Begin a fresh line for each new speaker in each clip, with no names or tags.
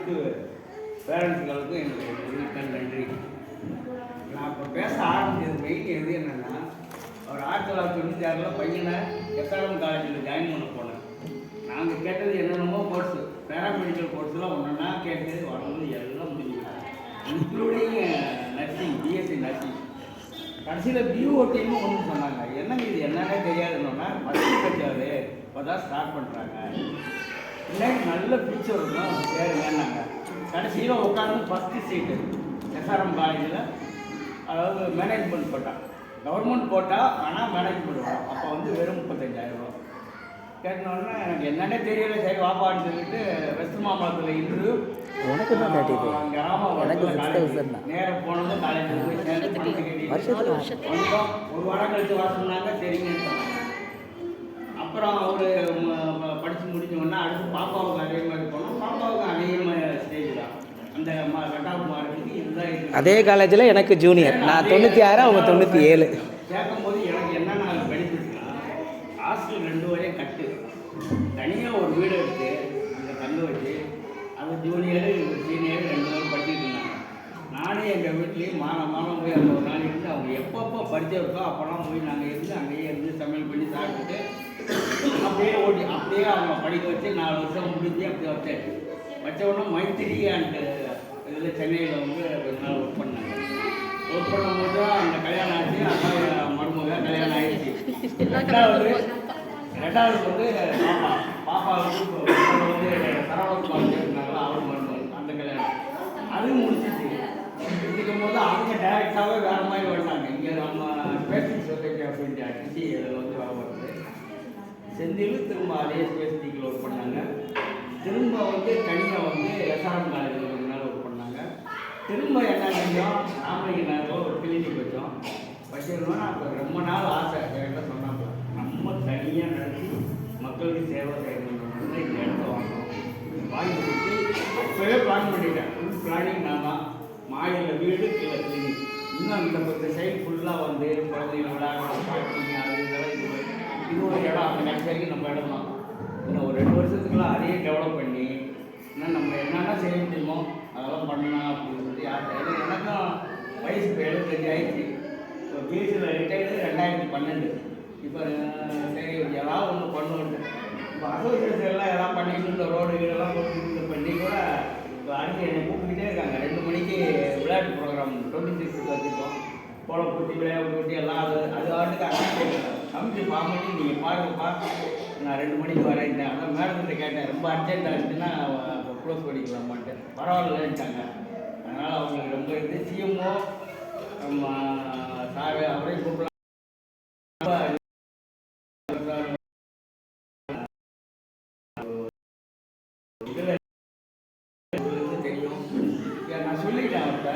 அனைத்து பேரண்ட்ஸ்களுக்கும் எனக்கு நன்றி. நான் இப்போ பேச ஆரம்பிச்சது மெயின் எது என்னென்னா, ஒரு 1996 பையனை எஸ்ஆர்எம் காலேஜில் ஜாயின் பண்ண போனேன். நாங்கள் கேட்டது என்னென்னமோ கோர்ஸு, பேராமெடிக்கல் கோர்ஸ்லாம் ஒன்றுன்னா கேட்டு வரணும் எல்லாம் முடிஞ்சுக்கிட்டேன், இன்க்ளூடிங் நர்சிங், பிஎஸ்சி நர்சிங். கடைசியில் பிஓடின்னு ஒன்று சொன்னாங்க. என்னங்க இது என்னன்னே தெரியாதுன்னா, ஃபஸ்ட்டு கட்சியாவது இப்போ தான் ஸ்டார்ட் பண்ணுறாங்க, இன்னைக்கு நல்ல ஃபியூச்சர் இருக்கும் சேருங்கன்னாங்க. கடைசியில் உட்காந்து ஃபஸ்ட்டு சீட்டு எஸ்ஆர்எம் காலேஜில், அதாவது மேனேஜ்மெண்ட் போட்டான். கவர்மெண்ட் போட்டால் ஆனால் மேனேஜ்மெண்ட் வரும். அப்போ வந்து வெறும் 35,000 ரூபா கேட்டோன்னா எனக்கு என்னன்னே தெரியல. சரி வாப்பான்னு சொல்லிட்டு வெஸ்ட் மாம்பலத்தில் இன்று நேரம் போனது காலேஜில் போய் சேர்ந்து வந்தோம். ஒரு வாரம் கழித்து வர சொன்னாங்க, சரிங்கன்னு சொன்னாங்க. அப்புறம் அவர் படித்து முடிஞ்சோன்னா அடுத்து பாப்பாவுக்கு அதே மாதிரி போனோம். பாப்பாவுக்கு அதே மாதிரி ஸ்டேஜ் தான். அந்த கட்டாப்பு மார்க்குக்கு இதுதான்.
அதே காலேஜில் எனக்கு ஜூனியர், நான் 96, அவங்க 97.
கேட்கும் போது எனக்கு என்னென்ன பெனிஃபிட்னா, ஹாஸ்டல் 2 வரையும் கட்டு, தனியாக ஒரு வீடு எடுத்து அங்கே தங்க வச்சு அது ஜூனியரு சீனியர் 2 பேரும் படிச்சுட்டு இருந்தாங்க. நானே எங்கள் வீட்லேயும் மானம் போய் அந்த ஒரு நாள் இருந்து அவங்க எப்பப்போ படித்தா இருக்கோ அப்போல்லாம் போய் நாங்கள் இருந்து அங்கேயே இருந்து சமையல் பண்ணி சாப்பிட்டுட்டு அப்படியே அவங்க படிக்க வச்சு 4 வருஷம் முடிஞ்சு அப்படியே வச்ச உடனே மைத்திரி அண்ட் இதில் சென்னையில் வந்து 2 நாள் ஒர்க் பண்ணாங்க. ஒர்க் பண்ணும்போது தான் அந்த கல்யாணம் ஆச்சு. அதான் மருமக கல்யாணம் ஆகிடுச்சு. ரெண்டாவது வந்து பாப்பா வந்து சரவணகுமார் இருந்தாங்களா, அவர் மருமகள், அந்த கல்யாணம் அதுவும் முடிச்சிச்சு. இருக்கும் போது அவங்க டைரெக்டாகவே வேறு மாதிரி வந்தாங்க. இங்கே நம்ம ஸ்பேசிக் சொசைட்டி ஆஃப் இந்தியா டிசி இதில் வந்து வர வருது. செந்தில் திரும்ப அதே ஸ்பேசிக்கில் ஒர்க் பண்ணாங்க. திரும்ப வந்து தனியாக வந்து எஸ்ஆர்எம் காலேஜில் கொஞ்ச நாள் ஒர்க் பண்ணாங்க. திரும்ப என்ன செஞ்சோம், ராமலிங்க நேரம் ஒரு கிளினிக் வச்சோம். வச்சிருந்தோன்னா அப்போ ரொம்ப நாள் ஆசை என்கிட்ட சொன்னாங்க, நம்ம தனியாக நடத்தி மக்களுக்கு சேவை செய்யணும்னு இந்த இடத்த வாங்கணும். வாங்கி கொடுத்து அப்போவே பிளான் பண்ணிட்டேன். ஃபுல் பிளானிங் நான் தான். மாடியில் வீடு, கீழே கிளினிக். இன்னும் இந்த சைடு ஃபுல்லாக வந்து குழந்தைங்க விளையாடுற பார்க்கிங் அது இதெல்லாம் இது ஒரு இடம். அந்த கடைசி வரைக்கும் நம்ம இடம் தான். இன்னும் ஒரு 2 வருஷத்துக்குலாம் அதையே டெவலப் பண்ணி இன்னும் நம்ம என்னென்ன செய்ய முடியுமோ அதெல்லாம் பண்ணலாம் அப்படின்னு சொல்லி ஆசை. எனக்கும் வயசு இப்போ 75 ஆயிடுச்சு. இப்போ பிஎஸ்சியில் ரிட்டையர்டு 2012. இப்போ சரி ஏதாவது ஒன்று பண்ணுவோம். இப்போ அசோசியேஷன்லாம் எதாவது பண்ணிட்டு இந்த ரோடு இதெல்லாம் போட்டு பண்ணி கூட இப்போ அடுத்து என்னை கூப்பிட்டுக்கிட்டே இருக்காங்க. 2 மணிக்கு விளையாட்டு ப்ரோக்ராம் 26 வச்சுருக்கோம். போல போட்டி, விளையாட்டு போட்டி எல்லாம் அது ஆட்டுக்கு அங்கே கமிட்டி ஃபார்ம் பண்ணி நீங்கள் பாருங்கப்பா, நான் 2 மணிக்கு வரேன். அதான் மேடம்கிட்ட கேட்டேன், ரொம்ப அர்ஜென்ட் ஆகிடுச்சுன்னா க்ளோஸ் பண்ணிக்கலாமான்ட்டு. பரவாயில்லன்ட்டாங்க. அதனால் அவங்களுக்கு ரொம்ப இது சிஎம்ஓ நம்ம சார் அவரையும் கூப்பிடலாம். தெரியும், நான் சொல்லிட்டேன் அவர்கிட்ட.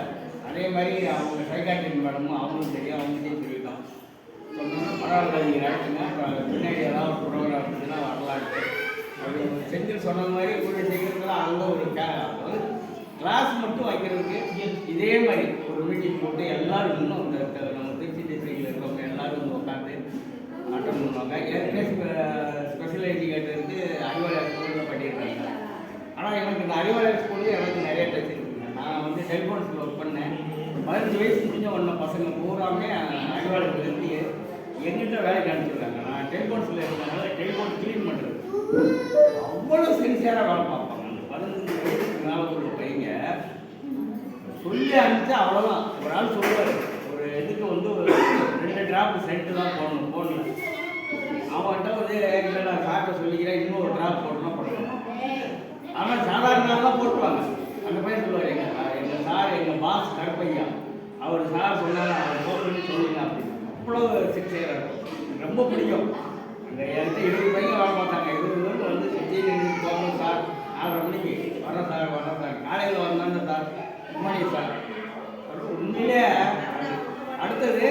அதே மாதிரி அவங்க சைக்காட்ரிக் மேடமும் அவங்களும் தெரியும், அவங்ககிட்டையும் சொல்லிட்டோம். சொன்னோன்னா பரவாயில்ல நீங்கள் நடத்துங்க, பின்னாடி ஏதாவது ஒரு ப்ரோக்ராம் இருந்துச்சுன்னா வரலான்ட்டு. அப்படி செஞ்சு சொன்ன மாதிரி கூட செய்கிறதுலாம் அங்கே ஒரு கிளாஸ் மட்டும் வைக்கிறதுக்கு இதே மாதிரி ஒரு மீட்டிங் போட்டு எல்லோரும் இன்னும் இந்த நம்ம திருச்சி டிஸ்ட்ரிக்டில் இருக்கிறவங்க எல்லோரும் உட்காந்து அட்டன் பண்ணுவாங்க. ஏற்கனவே ஸ்பெஷல் எஜுகேட்டருக்கு அறிவாலய ஸ்கூலில் பண்ணியிருக்காங்க. ஆனால் எனக்கு இந்த அறிவாலய ஸ்கூலில் எனக்கு நிறைய டச் இருக்குங்க. நான் வந்து டெலிஃபோன்ஸில் ஒர்க் பண்ணேன். 15 வயசு முடிஞ்ச ஒன்று பசங்க பூராமே அறிவாலயத்துலேருந்து எங்கிட்ட வேலைக்கு அனுப்பிச்சிருக்காங்க. நான் டெலிஃபோன்ஸில் இருக்கிறதுனால டெலிஃபோன் க்ளீன் பண்ணுறது அவ்வளோ சின்சியராக வேலை பார்ப்பாங்க. அந்த 15 வயசுக்கு மேலே ஒரு பையங்க சொல்லி அனுப்பிச்சா அவ்வளோதான். ஒரு ஆள் சொல்லுவார், ஒரு இதுக்கு வந்து ஒரு 2 ட்ராப் சென்ட்டு தான் போடணும் ஃபோனில். அவன்கிட்ட வந்து இல்லை நான் சார்ட்ட சொல்லிக்கிறேன், இன்னும் ஒரு ட்ராப் போடணும் போடணும். ஆனால் சாதாரண நாள்லாம் போட்டுருவாங்க. அந்த பையன் சொல்லுவார், எங்கள் சார் எங்கள் பாஸ் கருப்பையா, அவர் சார் சொன்னார் அவர் ஃபோன் பண்ணி சொல்லுங்க அப்படின்னு. அவ்வளோ சின்சியராக இருக்கும். எனக்கு ரொம்ப பிடிக்கும். அந்த என்கிட்ட 20 பையன் வேலை பார்த்தாங்க. 20 பேருக்கு வந்து சுற்றி போகணும் சார், 4:30 மணிக்கு வரேன் சார், காலையில் வந்தாங்க சார், குமாரி சார். உண்மையிலே அடுத்தது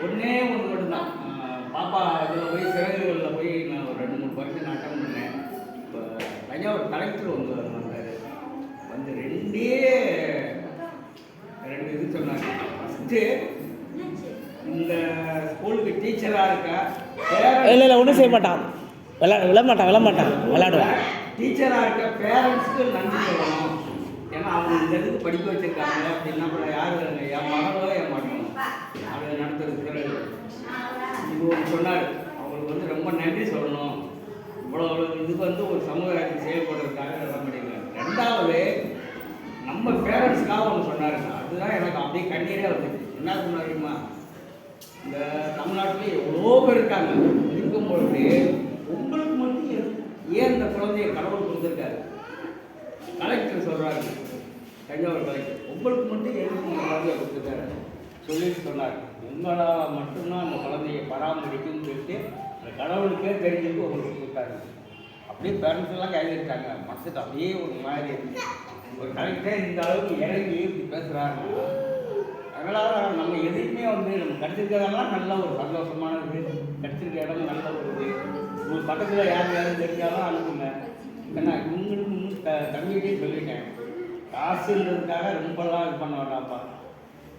ஒன்றே ஒன்று மட்டும்தான். பாப்பா இதில் போய் சிறகுகளில் போய் நான் ஒரு 2-3 ஃபங்க்ஷன் அட்டன் பண்ணேன். இப்போ தஞ்சாவூர் கலெக்டர் வந்து வந்தார். வந்து 2 இது சொன்னாங்க. ஃபஸ்ட்டு இந்த ஸ்கூலுக்கு டீச்சராக இருக்கா,
இல்லை ஒன்றும் செய்ய மாட்டான், விளாட மாட்டான், விளாடுவான்.
டீச்சராக இருக்க பேரண்ட்ஸ்க்கு நன்றி சொல்லணும். ஏன்னா அவங்க இந்த இதுக்கு படிக்க வச்சிருக்காங்க அப்படின்னா அப்புறம் யார் என் மகளோ என் மகனோ அதை நடத்துறதுக்கு இது ஒரு சொன்னார். அவங்களுக்கு வந்து ரொம்ப நன்றி சொல்லணும். இவ்வளோ இதுக்கு வந்து ஒரு சமுதாயத்துக்கு செயல்படுறதுக்காக எல்லாம் பண்ணியிருக்காங்க. ரெண்டாவது நம்ம பேரண்ட்ஸ்க்காக ஒன்று சொன்னாருங்க. அதுதான் எனக்கு அப்படியே கண்ணீரே வந்துச்சு. என்ன சொன்னாருமா, இந்த தமிழ்நாட்டில் எவ்வளோ பேர் இருக்காங்க. இருக்கும்பொழுது உங்களுக்கு மட்டும் ஏன் இந்த குழந்தைய கடவுள் கொடுத்துருக்காரு? கலெக்டர் சொல்கிறாரு, தஞ்சாவூர் கலெக்டர், உங்களுக்கு மட்டும் எதுக்கு இந்த குழந்தைய கொடுத்துருக்காரு சொல்லிட்டு சொன்னார். உங்களால் மட்டும்தான் அந்த குழந்தைய பராமரிக்கும்னு சொல்லிட்டு அந்த கடவுளுக்கே தெரிஞ்சுட்டு உங்களுக்கு கொடுத்தாரு. அப்படியே பேரண்ட்ஸ் எல்லாம் கைதிருக்காங்க. மனசுக்கு அப்படியே ஒரு மாதிரி இருக்கு. ஒரு கலெக்டர் இந்த அளவுக்கு இறங்கி இப்படி பேசுகிறாருன்னா, அதனால் நம்ம எதையுமே வந்து நம்ம கிடச்சிருக்கிறதெல்லாம் நல்ல ஒரு சந்தோஷமானது. கிடச்சிருக்க இடம் நல்ல ஒரு இது. உங்களுக்கு பக்கத்தில் யாரும் தெரிஞ்சாலும் அனுப்புங்க. ஏன்னா இவங்களுக்கு தம்பிகிட்டே சொல்லிட்டேன், காசுன்றதுக்காக ரொம்பலாம் இது பண்ண வேண்டாம்ப்பா.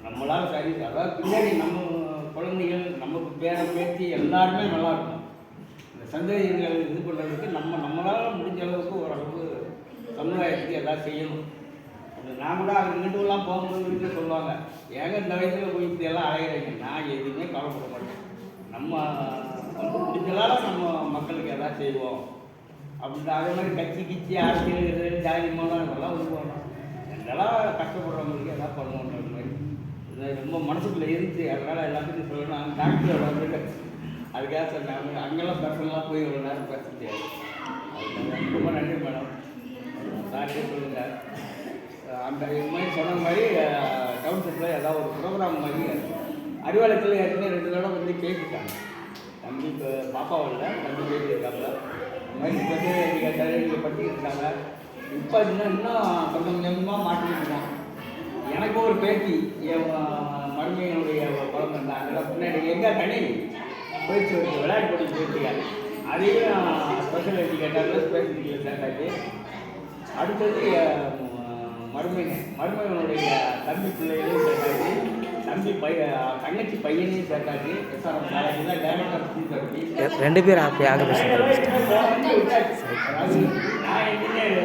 நம்மளால் சரி, அதாவது பின்னாடி நம்ம குழந்தைகள் நம்ம பேத்தி எல்லாருமே நல்லாயிருக்கும். இந்த சந்ததிகள் இது பண்ணுறதுக்கு நம்மளால் முடிஞ்ச அளவுக்கு ஓரளவு சமுதாயத்துக்கு எதாவது செய்யணும். நான் கூட அங்கே இங்கிட்டுலாம் போகும்போது வீட்டில் சொல்லுவாங்க, ஏங்க இந்த வயசில் போய் இப்படியெல்லாம் அலையிறீங்க. நான் எதுவுமே கவலைப்பட மாட்டேன். நம்ம வந்து முடிஞ்சளால் நம்ம மக்களுக்கு எதாவது செய்வோம் அப்படின்னு. அதே மாதிரி கட்சி கிச்சி அரசியல் ஜாதி மூலம் இதெல்லாம் உருவாகணும். இதெல்லாம் கஷ்டப்படுறவங்களுக்கு எதாவது பண்ணுவோன்ற மாதிரி இது ரொம்ப மனசுக்குள்ளே இருந்துச்சு. அதனால் எல்லாத்துக்கும் சொல்லணும். அந்த டாக்டர் வந்துட்டு அதுக்காக சொன்னாங்க. அங்கெல்லாம் பர்சனலாக போய் ஒரு நேரம் பேச முடியாது. அதுக்கு ரொம்ப நன்றி மேடம். சாரியே சொல்லுங்கள். அந்த இது மாதிரி சொன்ன மாதிரி டவுன்ஷிப்பில் ஏதாவது ஒரு ப்ரோக்ராம் மாதிரி அறிவாலயத்தில் ஏற்கனவே 2 தடவை வந்து பேசிட்டாங்க. தம்பி இப்போ பாப்பாவில் தம்பி பேசியிருக்காங்க. இந்த மாதிரி நீங்கள் படிச்சுட்டு இருக்காங்க. இப்போ இன்னும் கொஞ்சம் கொஞ்சமாக மாற்றிட்டு இருக்கோம். எனக்கு ஒரு பேட்டி என் மருமையினுடைய குழந்தை தான். அதெல்லாம் பின்னாடி எங்கே கனி போயிடுச்சு விளையாட்டு போட்டி போயிடுச்சு. அதையும் ஸ்பெஷல் எஜுகேட்டரில் ஸ்பெஷல் சேர்த்தாச்சு. அடுத்தது மருமகனுடைய தம்பி பிள்ளைகளையும் சேர்த்தாச்சு. தங்கச்சி பையனையும் சேர்த்தாச்சு. எஸ்ஆர்எம் காலேஜில் டைரக்டர் ஸ்கூல் கட்டி
2 பேர் அப்படி ஆக
நான் இன்ஜினியர்,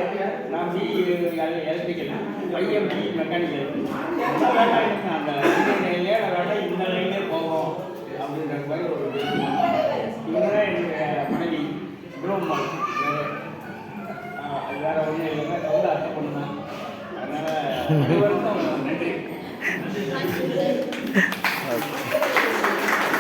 நான் எலக்ட்ரிக்கல், பையன் பி மெக்கானிக்கல். அந்த இன்ஜினியர்லேயே வேலை இந்த லைன்லேயே போவோம் அப்படின்ற மாதிரி ஒரு இவங்க தான் என்னுடைய மனைவி குரோம்மா. அது வேறு ஒன்றும் இல்லைங்க, ரொம்ப அர்த்தம் பண்ணுவேன். அதனால் நன்றி.